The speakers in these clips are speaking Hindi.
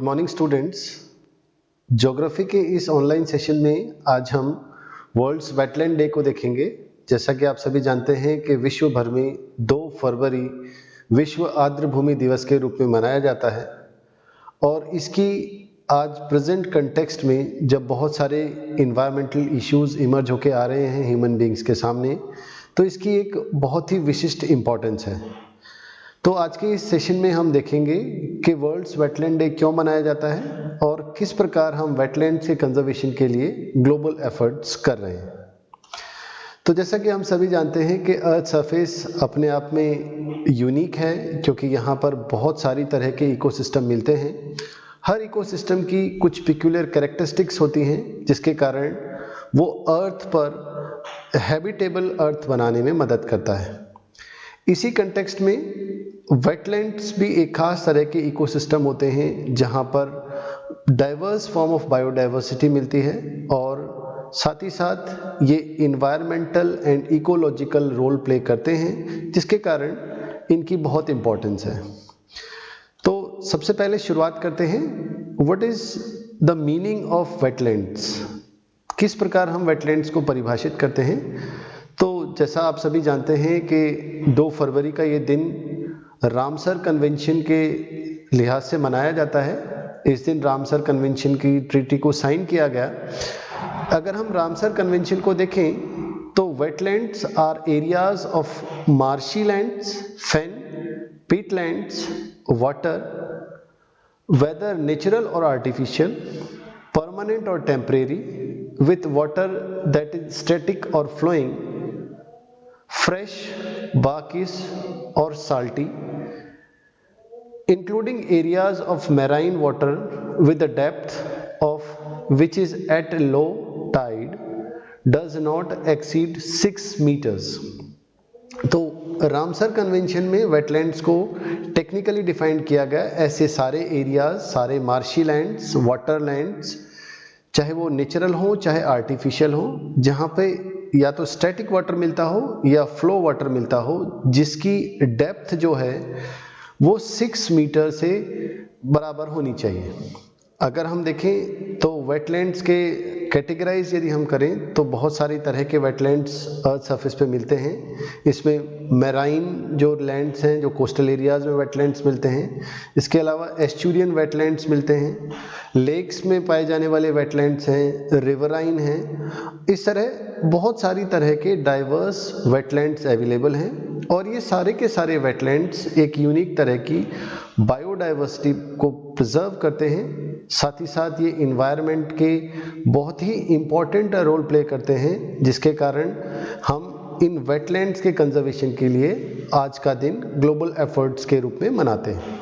Morning students. ज्योग्राफी के इस ऑनलाइन सेशन में आज हम वर्ल्ड्स वेटलैंड डे को देखेंगे। जैसा कि आप सभी जानते हैं कि विश्व भर में 2 फरवरी विश्व आर्द्र भूमि दिवस के रूप में मनाया जाता है और इसकी आज प्रेजेंट कंटेक्स्ट में जब बहुत सारे इन्वायरमेंटल इश्यूज इमर्ज होके आ रहे हैं ह्यूमन बींग्स के सामने, तो इसकी एक बहुत ही विशिष्ट इम्पोर्टेंस है। तो आज के इस सेशन में हम देखेंगे कि वर्ल्ड्स वेटलैंड डे क्यों मनाया जाता है और किस प्रकार हम वेटलैंड्स के कंजर्वेशन के लिए ग्लोबल एफर्ट्स कर रहे हैं। तो जैसा कि हम सभी जानते हैं कि अर्थ सरफेस अपने आप में यूनिक है, क्योंकि यहाँ पर बहुत सारी तरह के इकोसिस्टम मिलते हैं। हर इकोसिस्टम की कुछ पिक्यूलियर कैरेक्टरिस्टिक्स होती हैं जिसके कारण वो अर्थ पर हैबिटेबल अर्थ बनाने में मदद करता है। इसी कंटेक्स्ट में वेटलैंड्स भी एक खास तरह के इकोसिस्टम होते हैं जहाँ पर डाइवर्स फॉर्म ऑफ बायोडाइवर्सिटी मिलती है और साथ ही साथ ये environmental and ecological role play करते हैं, जिसके कारण इनकी बहुत इम्पोर्टेंस है। तो सबसे पहले शुरुआत करते हैं, what is the meaning of wetlands, किस प्रकार हम वेटलैंड्स को परिभाषित करते हैं। तो जैसा आप सभी जानते हैं कि 2 फरवरी का ये दिन रामसर कन्वेंशन के लिहाज से मनाया जाता है। इस दिन रामसर कन्वेंशन की ट्रीटी को साइन किया गया। अगर हम रामसर कन्वेंशन को देखें तो wetlands are areas of marshy lands, fen, peatlands, water, whether natural और आर्टिफिशियल, परमानेंट और temporary, with water that is static और flowing, fresh, brackish or salty, including areas of marine water with the depth of which is at low tide does not exceed 6 meters। तो रामसर कन्वेंशन में वेटलैंड्स को टेक्निकली डिफाइन किया गया ऐसे सारे एरियाज, सारे मार्शी लैंड्स, वाटर लैंड्स, चाहे वो नेचुरल हो चाहे आर्टिफिशियल हो, जहाँ पे या तो स्टैटिक वाटर मिलता हो या फ्लो वाटर मिलता हो, जिसकी डेप्थ जो है वो 6 मीटर से बराबर होनी चाहिए। अगर हम देखें तो वेटलैंड्स के कैटेगराइज यदि हम करें तो बहुत सारी तरह के वेटलैंड्स अर्थ सरफेस पे मिलते हैं। इसमें मैराइन जो लैंड्स हैं, जो कोस्टल एरियाज में वेटलैंड्स मिलते हैं। इसके अलावा एस्चुरियन वेटलैंड्स मिलते हैं, लेक्स में पाए जाने वाले वेटलैंड्स हैं, रिवराइन हैं। इस तरह बहुत सारी तरह के डाइवर्स वेटलैंड्स अवेलेबल हैं और ये सारे के सारे वेटलैंड्स एक यूनिक तरह की बायोडाइवर्सिटी को प्रिजर्व करते हैं। साथ ही साथ ये इन्वायरमेंट के बहुत ही इम्पॉर्टेंट रोल प्ले करते हैं, जिसके कारण हम इन वेटलैंड्स के कंजर्वेशन के लिए आज का दिन ग्लोबल एफर्ट्स के रूप में मनाते हैं।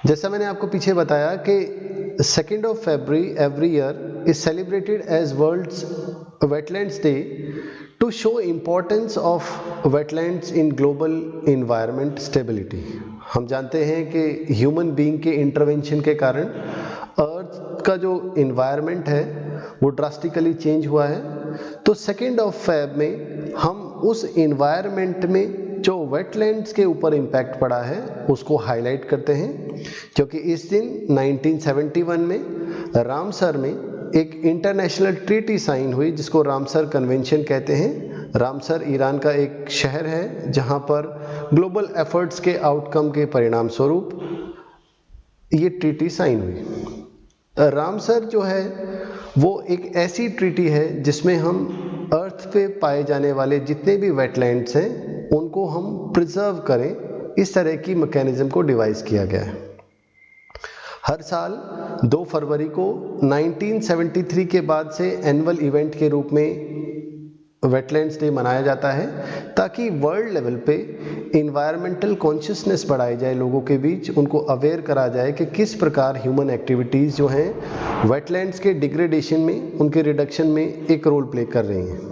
जैसा मैंने आपको पीछे बताया कि 2 February every year is celebrated as world's wetlands day to show importance of wetlands in global environment stability. हम जानते हैं कि ह्यूमन बीइंग के इंटरवेंशन के कारण अर्थ का जो इन्वायरमेंट है वो ड्रास्टिकली चेंज हुआ है। तो 2 फेब में हम उस इन्वायरमेंट में जो वेटलैंड्स के ऊपर इम्पैक्ट पड़ा है उसको हाईलाइट करते हैं, क्योंकि इस दिन 1971 में रामसर में एक इंटरनेशनल ट्रीटी साइन हुई जिसको रामसर कन्वेंशन कहते हैं। रामसर ईरान का एक शहर है जहां पर ग्लोबल एफर्ट्स के आउटकम के परिणाम स्वरूप ये ट्रीटी साइन हुई। रामसर जो है वो एक ऐसी ट्रीटी है जिसमें हम अर्थ पे पाए जाने वाले जितने भी वेटलैंड्स हैं उनको हम प्रिजर्व करें, इस तरह की मैकेनिज्म को डिवाइस किया गया है। हर साल 2 फरवरी को 1973 के बाद से एनुअल इवेंट के रूप में वेटलैंड्स डे मनाया जाता है, ताकि वर्ल्ड लेवल पे इन्वायरमेंटल कॉन्शियसनेस बढ़ाई जाए, लोगों के बीच उनको अवेयर करा जाए कि किस प्रकार ह्यूमन एक्टिविटीज़ जो हैं वेटलैंड्स के डिग्रेडेशन में, उनके रिडक्शन में एक रोल प्ले कर रही हैं।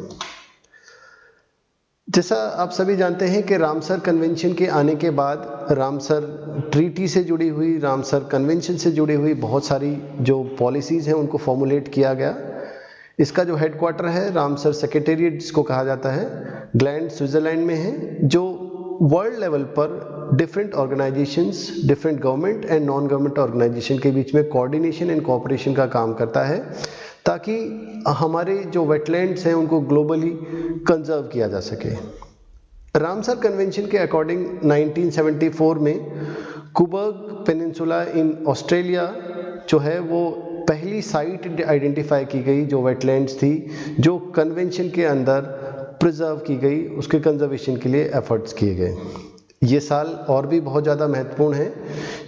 जैसा आप सभी जानते हैं कि रामसर कन्वेंशन के आने के बाद रामसर ट्रीटी से जुड़ी हुई, रामसर कन्वेंशन से जुड़ी हुई बहुत सारी जो पॉलिसीज़ हैं उनको फॉर्मुलेट किया गया। इसका जो हेडक्वार्टर है रामसर सेक्रेटेरिएट जिसको कहा जाता है, ग्लैंड स्विट्जरलैंड में है, जो वर्ल्ड लेवल पर different organisations, different government and non government organisation के बीच में कोऑर्डिनेशन एंड कोऑपरेशन का काम करता है, ताकि हमारे जो वेटलैंड्स हैं उनको ग्लोबली कंजर्व किया जा सके। रामसर कन्वेंशन के अकॉर्डिंग 1974 में कुबर्ग पेनिनसुला इन ऑस्ट्रेलिया जो है वो पहली साइट आइडेंटिफाई की गई जो वेटलैंड्स थी, जो कन्वेंशन के अंदर प्रिजर्व की गई, उसके कंजर्वेशन के लिए एफर्ट्स किए गए। ये साल और भी बहुत ज़्यादा महत्वपूर्ण है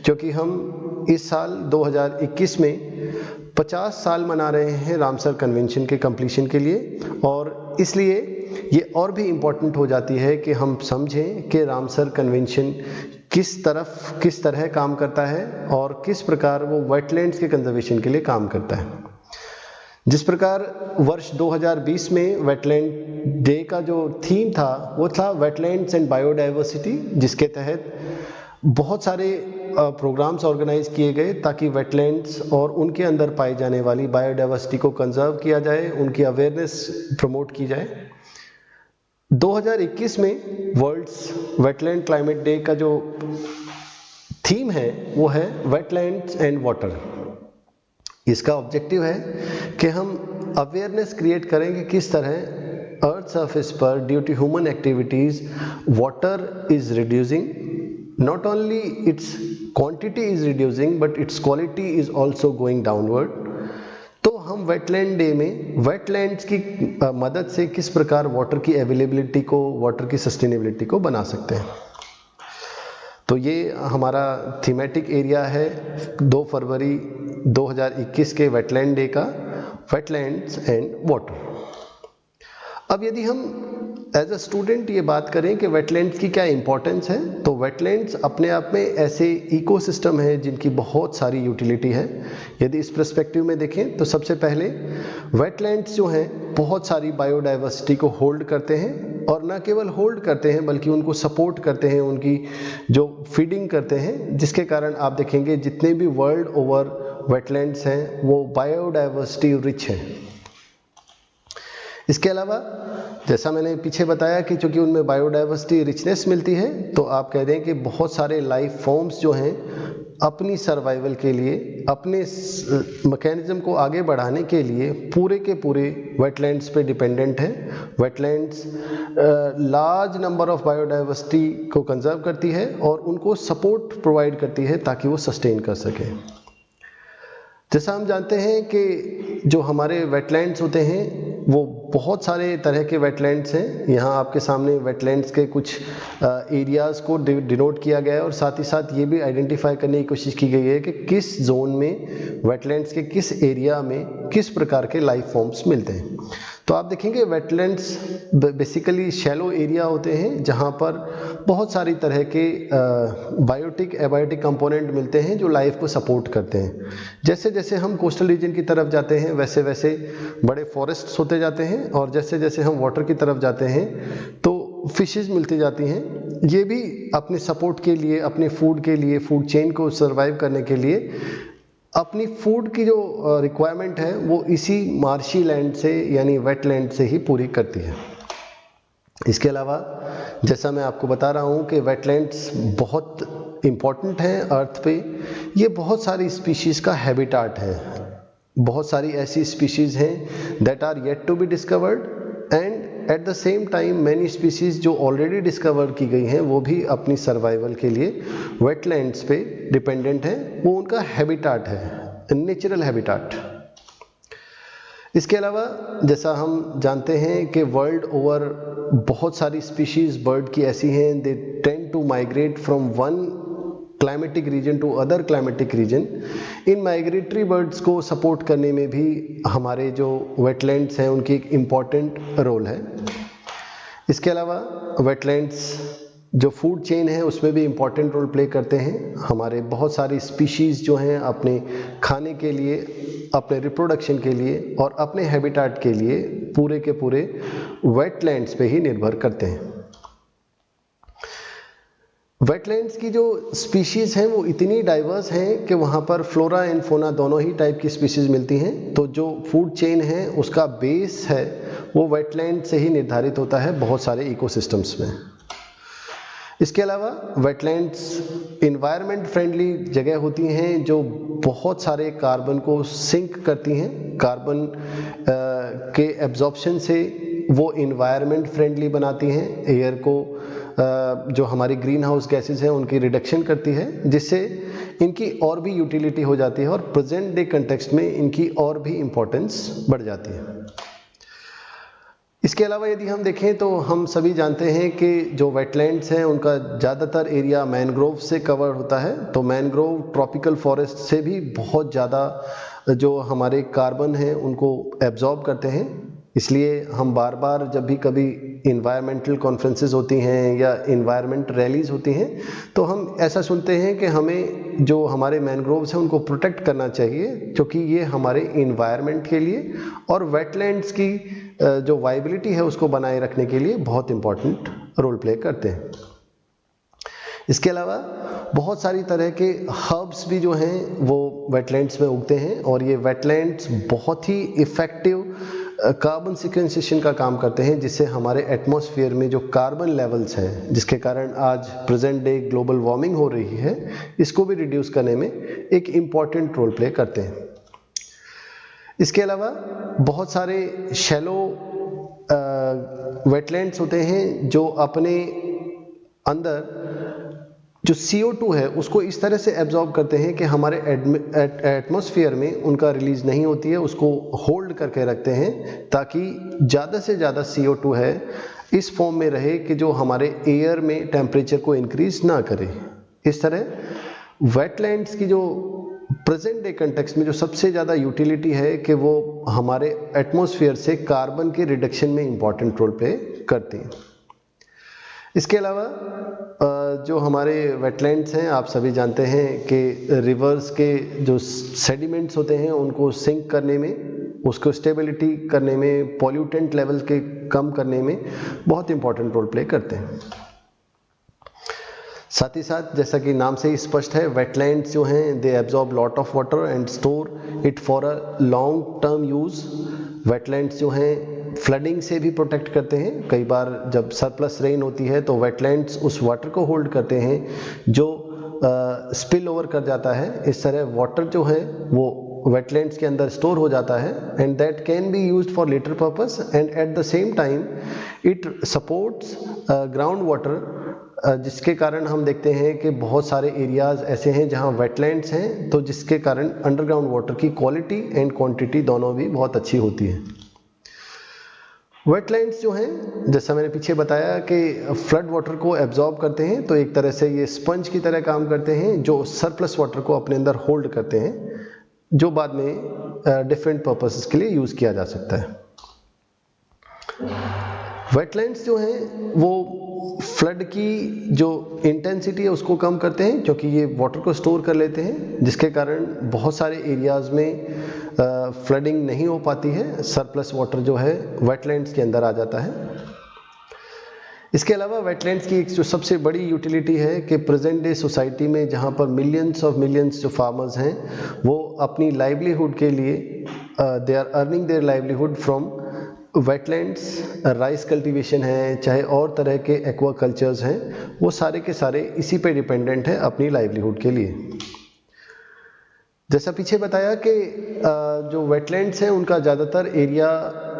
क्योंकि हम इस साल 2021 में 50 साल मना रहे हैं रामसर कन्वेंशन के कंप्लीशन के लिए, और इसलिए ये और भी इम्पोर्टेंट हो जाती है कि हम समझें कि रामसर कन्वेंशन किस तरह काम करता है और किस प्रकार वो वेटलैंड्स के कंजर्वेशन के लिए काम करता है। जिस प्रकार वर्ष 2020 में वेटलैंड डे का जो थीम था वो था वेटलैंड्स एंड बायोडाइवर्सिटी, जिसके तहत बहुत सारे प्रोग्राम्स ऑर्गेनाइज किए गए ताकि वेटलैंड्स और उनके अंदर पाई जाने वाली बायोडाइवर्सिटी को कंजर्व किया जाए, उनकी अवेयरनेस प्रमोट की जाए। 2021 में वर्ल्ड्स वेटलैंड क्लाइमेट डे का जो थीम है वो है वेटलैंड्स एंड वाटर। इसका ऑब्जेक्टिव है कि हम अवेयरनेस क्रिएट करें कि किस तरह अर्थ सरफेस पर due to human activities water is reducing, not only its quantity is reducing but its quality is also going downward. तो हम वेटलैंड डे में वेटलैंड्स की मदद से किस प्रकार वाटर की अवेलेबिलिटी को, वाटर की सस्टेनेबिलिटी को बना सकते हैं। तो ये हमारा थीमेटिक एरिया है 2 फरवरी 2021 के वेटलैंड डे का, वेटलैंड्स एंड वाटर। अब यदि हम एज अ स्टूडेंट ये बात करें कि वेटलैंड्स की क्या इंपॉर्टेंस है, तो वेटलैंड्स अपने आप में ऐसे इकोसिस्टम है जिनकी बहुत सारी यूटिलिटी है। यदि इस पर्सपेक्टिव में देखें तो सबसे पहले वेटलैंड्स जो हैं बहुत सारी बायोडाइवर्सिटी को होल्ड करते हैं, और न केवल होल्ड करते हैं बल्कि उनको सपोर्ट करते हैं, उनकी जो फीडिंग करते हैं, जिसके कारण आप देखेंगे जितने भी वर्ल्ड ओवर वेटलैंड्स हैं वो बायोडाइवर्सिटी रिच हैं। इसके अलावा जैसा मैंने पीछे बताया कि चूंकि उनमें बायोडाइवर्सिटी रिचनेस मिलती है, तो आप कह दें कि बहुत सारे लाइफ फॉर्म्स जो हैं अपनी सर्वाइवल के लिए, अपने मैकेनिज्म को आगे बढ़ाने के लिए पूरे के पूरे वेटलैंड्स पे डिपेंडेंट हैं। Wetlands large number of biodiversity को कंजर्व करती है और उनको सपोर्ट प्रोवाइड करती है ताकि वो सस्टेन कर सकें। जैसा हम जानते हैं कि जो हमारे वेटलैंड्स होते हैं वो बहुत सारे तरह के वेटलैंड्स हैं। यहाँ आपके सामने वेटलैंड्स के कुछ एरियाज़ को डिनोट किया गया है, और साथ ही साथ ये भी आइडेंटिफाई करने की कोशिश की गई है कि किस जोन में, वेटलैंड्स के किस एरिया में किस प्रकार के लाइफ फॉर्म्स मिलते हैं। तो आप देखेंगे वेटलैंड्स बेसिकली शैलो एरिया होते हैं जहाँ पर बहुत सारी तरह के बायोटिक एबायोटिक कंपोनेंट मिलते हैं जो लाइफ को सपोर्ट करते हैं। जैसे जैसे हम कोस्टल रीजन की तरफ जाते हैं वैसे वैसे बड़े फॉरेस्ट्स होते जाते हैं, और जैसे जैसे हम वाटर की तरफ जाते हैं तो फिशेस मिलती जाती हैं। ये भी अपने सपोर्ट के लिए, अपने फूड के लिए, फूड चेन को सर्वाइव करने के लिए अपनी फूड की जो रिक्वायरमेंट है वो इसी मार्शी लैंड से यानी वेटलैंड से ही पूरी करती है। इसके अलावा जैसा मैं आपको बता रहा हूँ कि वेटलैंड्स बहुत इम्पॉर्टेंट हैं अर्थ पे। ये बहुत सारी स्पीशीज़ का हैबिटाट है। बहुत सारी ऐसी स्पीशीज़ हैं that are yet to be discovered, and at the same time many species जो ऑलरेडी डिस्कवर की गई हैं वो भी अपनी सर्वाइवल के लिए वेटलैंड्स पे डिपेंडेंट हैं। वो उनका हैबिटाट है, नेचुरल हैबिटाट। इसके अलावा जैसा हम जानते हैं कि वर्ल्ड ओवर बहुत सारी स्पीशीज़ बर्ड की ऐसी हैं, they tend to migrate from one climatic region to other climatic region. इन माइग्रेटरी बर्ड्स को सपोर्ट करने में भी हमारे जो वेटलैंड्स हैं उनकी एक इम्पॉर्टेंट रोल है। इसके अलावा वेटलैंड्स जो फूड चेन है उसमें भी इम्पॉर्टेंट रोल प्ले करते हैं। हमारे बहुत सारी स्पीशीज़ जो हैं अपने खाने के लिए, अपने रिप्रोडक्शन के लिए और अपने हैबिटाट के लिए पूरे के पूरे वेटलैंड्स पे ही निर्भर करते हैं। वेटलैंड्स की जो स्पीशीज़ हैं वो इतनी डाइवर्स हैं कि वहाँ पर फ्लोरा एंड फोना दोनों ही टाइप की स्पीशीज़ मिलती हैं। तो जो फूड चेन है उसका बेस है वो वेटलैंड से ही निर्धारित होता है बहुत सारे इकोसिस्टम्स में। इसके अलावा वेटलैंड्स इन्वायरमेंट फ्रेंडली जगह होती हैं जो बहुत सारे कार्बन को सिंक करती हैं। कार्बन के एब्जॉर्प्शन से वो इन्वायरमेंट फ्रेंडली बनाती हैं, एयर को जो हमारी ग्रीन हाउस गैसेज हैं उनकी रिडक्शन करती है, जिससे इनकी और भी यूटिलिटी हो जाती है और प्रेजेंट डे कंटेक्स्ट में इनकी और भी इम्पोर्टेंस बढ़ जाती है। इसके अलावा यदि हम देखें तो हम सभी जानते हैं कि जो वेटलैंड्स हैं उनका ज़्यादातर एरिया मैनग्रोव से कवर होता है। तो मैनग्रोव ट्रॉपिकल फॉरेस्ट से भी बहुत ज़्यादा जो हमारे कार्बन हैं उनको एब्जॉर्ब करते हैं। इसलिए हम बार बार जब भी कभी इन्वायरमेंटल कॉन्फ्रेंसेस होती हैं या इन्वायरमेंट रैलीज होती हैं तो हम ऐसा सुनते हैं कि हमें जो हमारे मैनग्रोव्स हैं उनको प्रोटेक्ट करना चाहिए, क्योंकि ये हमारे इन्वायरमेंट के लिए और वेटलैंड्स की जो वाइबिलिटी है उसको बनाए रखने के लिए बहुत इम्पॉर्टेंट रोल प्ले करते हैं। इसके अलावा बहुत सारी तरह के हर्ब्स भी जो हैं वो वेटलैंड्स में उगते हैं और ये वेटलैंड्स बहुत ही इफ़ेक्टिव कार्बन सिक्वेंसेशन का काम करते हैं, जिससे हमारे एटमॉस्फेयर में जो कार्बन लेवल्स हैं जिसके कारण आज प्रेजेंट डे ग्लोबल वार्मिंग हो रही है, इसको भी रिड्यूस करने में एक इम्पॉर्टेंट रोल प्ले करते हैं। इसके अलावा बहुत सारे शैलो वेटलैंड्स होते हैं जो अपने अंदर जो CO2 है उसको इस तरह से एब्जॉर्ब करते हैं कि हमारे एटमॉस्फेयर में उनका रिलीज नहीं होती है, उसको होल्ड करके रखते हैं ताकि ज़्यादा से ज़्यादा CO2 है इस फॉर्म में रहे कि जो हमारे एयर में टेम्परेचर को इंक्रीज ना करे। इस तरह वेटलैंड्स की जो प्रेजेंट डे कंटेक्स्ट में जो सबसे ज़्यादा यूटिलिटी है कि वो हमारे एटमॉस्फेयर से कार्बन के रिडक्शन में इम्पॉर्टेंट रोल प्ले करती हैं। इसके अलावा जो हमारे वेटलैंड्स हैं आप सभी जानते हैं कि रिवर्स के जो सेडिमेंट्स होते हैं उनको सिंक करने में, उसको स्टेबिलिटी करने में, पॉल्यूटेंट लेवल के कम करने में बहुत इंपॉर्टेंट रोल प्ले करते हैं। साथ ही साथ जैसा कि नाम से ही स्पष्ट है, वेटलैंड्स जो हैं they absorb lot of water and store it for a long term use. Wetlands जो हैं फ्लडिंग से भी प्रोटेक्ट करते हैं। कई बार जब सरप्लस रेन होती है तो वेटलैंड्स उस वाटर को होल्ड करते हैं जो स्पिल ओवर कर जाता है। इस तरह वाटर जो है वो वेटलैंड्स के अंदर स्टोर हो जाता है and that can be used for later purpose and at the same time it supports ground water, जिसके कारण हम देखते हैं कि बहुत सारे एरियाज़ ऐसे हैं जहां वेटलैंड्स हैं तो जिसके कारण अंडरग्राउंड वाटर की क्वालिटी एंड क्वांटिटी दोनों भी बहुत अच्छी होती है। वेटलैंड्स जो हैं जैसा मैंने पीछे बताया कि फ्लड वाटर को एब्जॉर्ब करते हैं, तो एक तरह से ये स्पंज की तरह काम करते हैं जो सरप्लस वाटर को अपने अंदर होल्ड करते हैं, जो बाद में डिफरेंट पर्पसेस के लिए यूज़ किया जा सकता है। वेटलैंड्स जो हैं वो फ्लड की जो इंटेंसिटी है उसको कम करते हैं, क्योंकि ये वाटर को स्टोर कर लेते हैं, जिसके कारण बहुत सारे एरियाज़ में फ्लडिंग नहीं हो पाती है। सरप्लस वाटर जो है वेटलैंड्स के अंदर आ जाता है। इसके अलावा वेटलैंड्स की एक जो सबसे बड़ी यूटिलिटी है कि प्रेजेंट डे सोसाइटी में जहाँ पर मिलियंस जो फार्मर्स हैं वो अपनी लाइवलीहुड के लिए they are earning their livelihood from wetlands. Rice cultivation है, चाहे और तरह के एक्वाकल्चर्स हैं, वो सारे के सारे इसी पे डिपेंडेंट है अपनी लाइवलीहुड के लिए। जैसा पीछे बताया कि जो वेटलैंड्स हैं उनका ज़्यादातर एरिया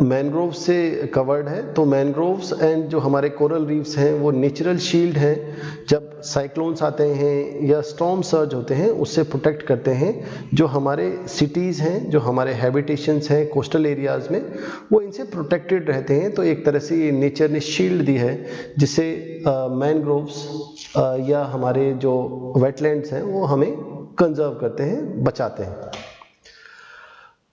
मैनग्रोव से कवर्ड है, तो मैनग्रोव्स एंड जो हमारे कोरल रीफ्स हैं वो नेचुरल शील्ड हैं। जब साइक्लोन्स आते हैं या स्टॉर्म सर्ज होते हैं उससे प्रोटेक्ट करते हैं। जो हमारे सिटीज़ हैं, जो हमारे हैबिटेशंस हैं कोस्टल एरियाज़ में, वो इनसे प्रोटेक्टेड रहते हैं। तो एक तरह से ये नेचर ने शील्ड दी है जिससे मैनग्रोव्स या हमारे जो वेटलैंड्स हैं वो हमें कंजर्व करते हैं, बचाते हैं।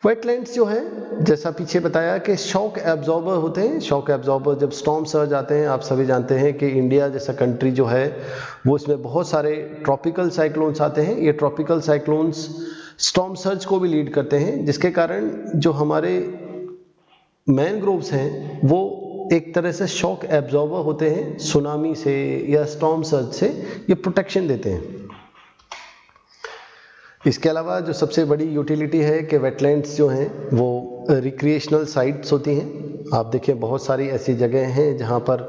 वेटलैंड्स जो है जैसा पीछे बताया कि शॉक एब्जॉर्बर होते हैं। शॉक एब्जॉर्बर जब स्टॉर्म सर्ज आते हैं, आप सभी जानते हैं कि इंडिया जैसा कंट्री जो है वो इसमें बहुत सारे ट्रॉपिकल साइक्लोन्स आते हैं। ये ट्रॉपिकल साइक्लोन्स स्टॉर्म सर्ज को भी लीड करते हैं, जिसके कारण जो हमारे मैनग्रोव्स हैं वो एक तरह से शॉक एब्जॉर्बर होते हैं। सुनामी से या स्टॉर्म सर्ज से ये प्रोटेक्शन देते हैं। इसके अलावा जो सबसे बड़ी यूटिलिटी है कि वेटलैंड्स जो हैं वो रिक्रिएशनल साइट्स होती हैं। आप देखिए बहुत सारी ऐसी जगह हैं जहाँ पर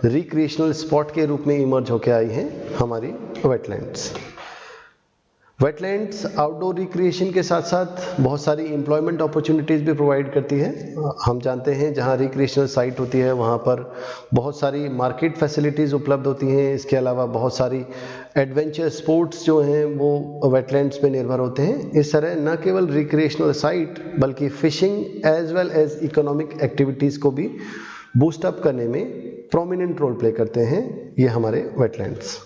रिक्रिएशनल स्पॉट के रूप में इमर्ज होकर आई हैं हमारी वेटलैंड्स। वेटलैंड्स आउटडोर रिक्रिएशन के साथ साथ बहुत सारी एम्प्लॉयमेंट अपॉर्चुनिटीज़ भी प्रोवाइड करती है। हम जानते हैं जहाँ रिक्रिएशनल साइट होती है वहाँ पर बहुत सारी मार्केट फैसिलिटीज़ उपलब्ध होती हैं। इसके अलावा बहुत सारी एडवेंचर स्पोर्ट्स जो हैं वो वेटलैंड्स पे निर्भर होते हैं। इस तरह न केवल रिक्रिएशनल साइट बल्कि fishing as well as economic activities को भी बूस्ट अप करने में प्रोमिनेंट रोल प्ले करते हैं ये हमारे वेटलैंड्स।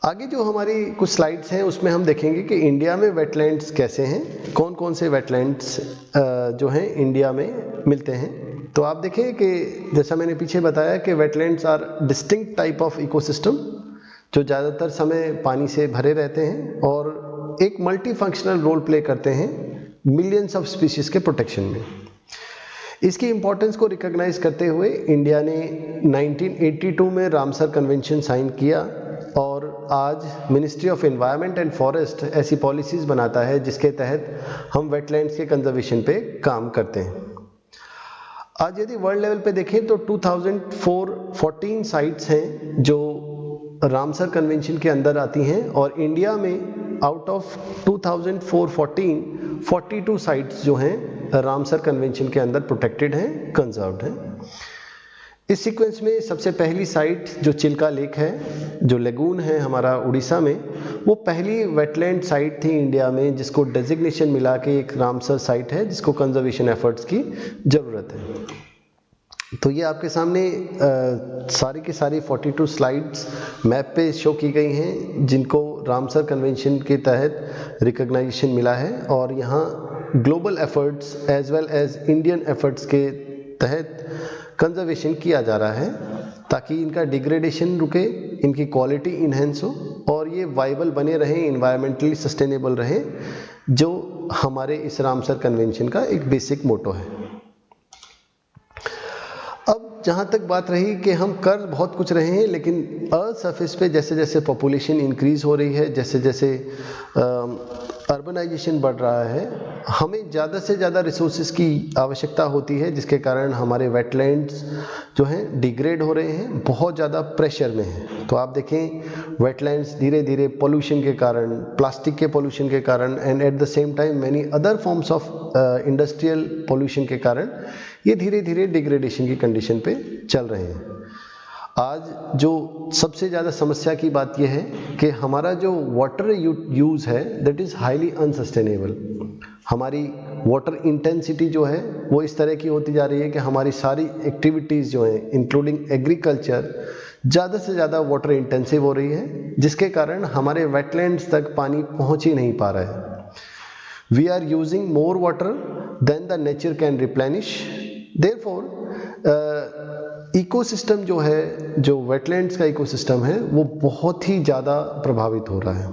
आगे जो हमारी कुछ स्लाइड्स हैं उसमें हम देखेंगे कि इंडिया में वेटलैंड्स कैसे हैं, कौन कौन से वेटलैंड्स जो हैं इंडिया में मिलते हैं। तो आप देखें कि जैसा मैंने पीछे बताया कि wetlands are distinct type of ecosystem जो ज़्यादातर समय पानी से भरे रहते हैं और एक मल्टी फंक्शनल रोल प्ले करते हैं मिलियंस ऑफ स्पीशीज के प्रोटेक्शन में। इसकी इम्पोर्टेंस को रिकॉग्नाइज करते हुए इंडिया ने 1982 में रामसर कन्वेंशन साइन किया और आज ministry of environment and forest ऐसी पॉलिसीज़ बनाता है जिसके तहत हम वेटलैंड्स के कंजर्वेशन पे काम करते हैं। आज यदि वर्ल्ड लेवल पे देखें तो 2014 साइट्स हैं जो रामसर कन्वेंशन के अंदर आती हैं और इंडिया में आउट ऑफ 2014 42 साइट्स जो हैं रामसर कन्वेंशन के अंदर प्रोटेक्टेड हैं, कंजर्व्ड हैं। इस सीक्वेंस में सबसे पहली साइट जो चिल्का लेक है, जो लेगून है हमारा उड़ीसा में, वो पहली वेटलैंड साइट थी इंडिया में जिसको डेजिग्नेशन मिला कि एक रामसर साइट है जिसको कंजर्वेशन एफर्ट्स की ज़रूरत है। तो ये आपके सामने सारी की सारी 42 स्लाइड्स मैप पे शो की गई हैं जिनको रामसर कन्वेंशन के तहत रिकॉग्नाइजेशन मिला है और यहाँ global efforts as well as Indian efforts के तहत कंजर्वेशन किया जा रहा है ताकि इनका डिग्रेडेशन रुके, इनकी क्वालिटी इन्हेंस हो और ये वाइबल बने रहें, इन्वायरमेंटली सस्टेनेबल रहे, जो हमारे इस रामसर कन्वेंशन का एक बेसिक मोटो है। अब जहाँ तक बात रही कि हम कर बहुत कुछ रहे हैं लेकिन अर्थ सरफेस पे जैसे जैसे पॉपुलेशन इंक्रीज़ हो रही है, जैसे जैसे अर्बनाइजेशन बढ़ रहा है, हमें ज़्यादा से ज़्यादा रिसोर्सेज की आवश्यकता होती है जिसके कारण हमारे वेटलैंड्स जो हैं डिग्रेड हो रहे हैं, बहुत ज़्यादा प्रेशर में हैं। तो आप देखें वेटलैंड्स धीरे धीरे पोल्यूशन के कारण, प्लास्टिक के पोल्यूशन के कारण and at the same time many other forms of industrial pollution के कारण ये धीरे धीरे डिग्रेडेशन की कंडीशन पे चल रहे हैं। आज जो सबसे ज़्यादा समस्या की बात यह है कि हमारा जो वाटर यूज़ है दैट इज़ हाईली अनसस्टेनेबल। हमारी वाटर इंटेंसिटी जो है वो इस तरह की होती जा रही है कि हमारी सारी एक्टिविटीज़ जो हैं इंक्लूडिंग एग्रीकल्चर ज़्यादा से ज़्यादा वाटर इंटेंसिव हो रही है जिसके कारण हमारे वेटलैंड्स तक पानी पहुँच ही नहीं पा रहा है। We are using more water than the nature can replenish. Therefore ecosystem जो है, जो वेटलैंड्स का इकोसिस्टम है वो बहुत ही ज़्यादा प्रभावित हो रहा है।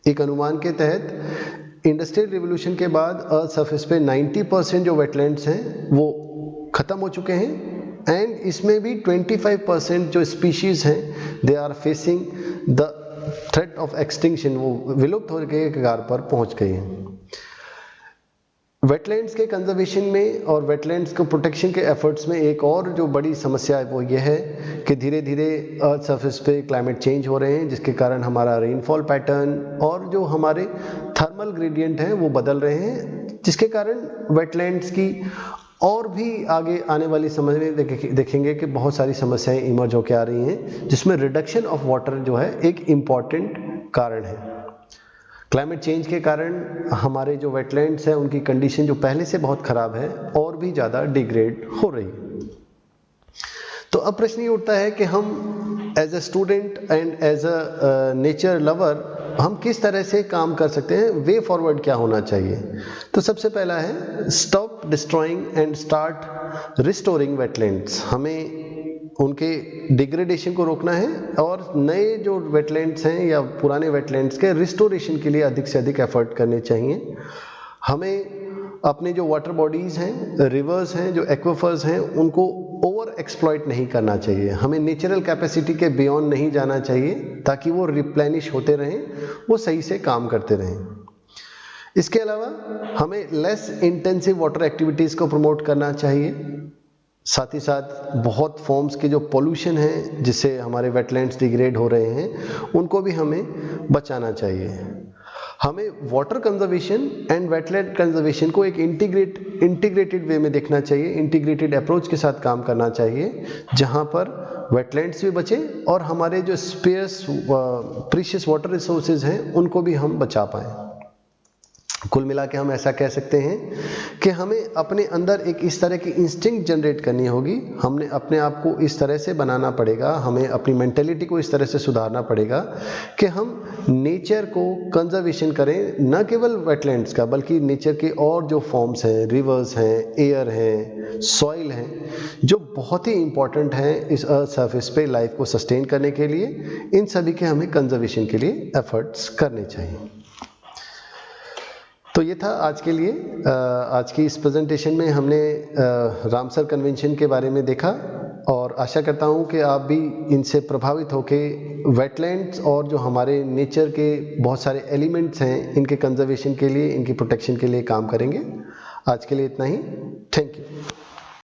एक अनुमान के तहत इंडस्ट्रियल रिवोल्यूशन के बाद अर्थ सरफेस पे 90% जो वेटलैंड्स हैं वो ख़त्म हो चुके हैं एंड इसमें भी 25% जो स्पीशीज़ हैं they are facing the threat of extinction, वो विलुप्त होने के कगार पर पहुंच गई हैं। वेटलैंड्स के कंजर्वेशन में और वेटलैंड्स को प्रोटेक्शन के एफर्ट्स में एक और जो बड़ी समस्या है वो ये है कि धीरे धीरे अर्थ सरफेस पे क्लाइमेट चेंज हो रहे हैं जिसके कारण हमारा रेनफॉल पैटर्न और जो हमारे थर्मल ग्रेडियंट हैं वो बदल रहे हैं जिसके कारण वेटलैंड्स की और भी आगे आने वाली समय में देखेंगे कि बहुत सारी समस्याएं इमर्ज होकर आ रही हैं जिसमें रिडक्शन ऑफ वाटर जो है एक इम्पॉर्टेंट कारण है। क्लाइमेट चेंज के कारण हमारे जो वेटलैंड्स हैं उनकी कंडीशन जो पहले से बहुत ख़राब है और भी ज़्यादा डिग्रेड हो रही है। तो अब प्रश्न ये उठता है कि हम as a student and as a nature lover हम किस तरह से काम कर सकते हैं, वे फॉरवर्ड क्या होना चाहिए। तो सबसे पहला है stop destroying and start restoring wetlands. हमें उनके डिग्रेडेशन को रोकना है और नए जो वेटलैंड्स हैं या पुराने वेटलैंड्स के रिस्टोरेशन के लिए अधिक से अधिक एफर्ट करने चाहिए। हमें अपने जो वाटर बॉडीज़ हैं, रिवर्स हैं, जो एक्वाफर्स हैं, उनको ओवर एक्सप्लॉइट नहीं करना चाहिए। हमें नेचुरल कैपेसिटी के बियॉन्ड नहीं जाना चाहिए ताकि वो रिप्लेनिश होते रहें, वो सही से काम करते रहें। इसके अलावा हमें लेस इंटेंसिव वाटर एक्टिविटीज़ को प्रमोट करना चाहिए। साथ ही साथ बहुत फॉर्म्स के जो पोल्यूशन है जिससे हमारे वेटलैंड्स डिग्रेड हो रहे हैं उनको भी हमें बचाना चाहिए। हमें water conservation and wetland conservation को एक इंटीग्रेटेड वे में देखना चाहिए, इंटीग्रेटेड अप्रोच के साथ काम करना चाहिए, जहां पर वेटलैंड्स भी बचें और हमारे जो स्पेयर्स प्रीशियस वाटर रिसोर्सेज हैं उनको भी हम बचा पाएँ। कुल मिला के हम ऐसा कह सकते हैं कि हमें अपने अंदर एक इस तरह की इंस्टिंक्ट जनरेट करनी होगी, हमने अपने आप को इस तरह से बनाना पड़ेगा, हमें अपनी मेंटेलिटी को इस तरह से सुधारना पड़ेगा कि हम नेचर को कंजर्वेशन करें, न केवल वेटलैंड्स का बल्कि नेचर के और जो फॉर्म्स हैं, रिवर्स हैं, एयर हैं, सॉइल हैं, जो बहुत ही इंपॉर्टेंट हैं इस अर्थ सरफेस पे लाइफ को सस्टेन करने के लिए, इन सभी के हमें कंजर्वेशन के लिए एफर्ट्स करने चाहिए। तो ये था आज के लिए। आज की इस प्रेजेंटेशन में हमने रामसर कन्वेंशन के बारे में देखा और आशा करता हूँ कि आप भी इनसे प्रभावित होकर वेटलैंड्स और जो हमारे नेचर के बहुत सारे एलिमेंट्स हैं इनके कंजर्वेशन के लिए, इनकी प्रोटेक्शन के लिए काम करेंगे। आज के लिए इतना ही। Thank you.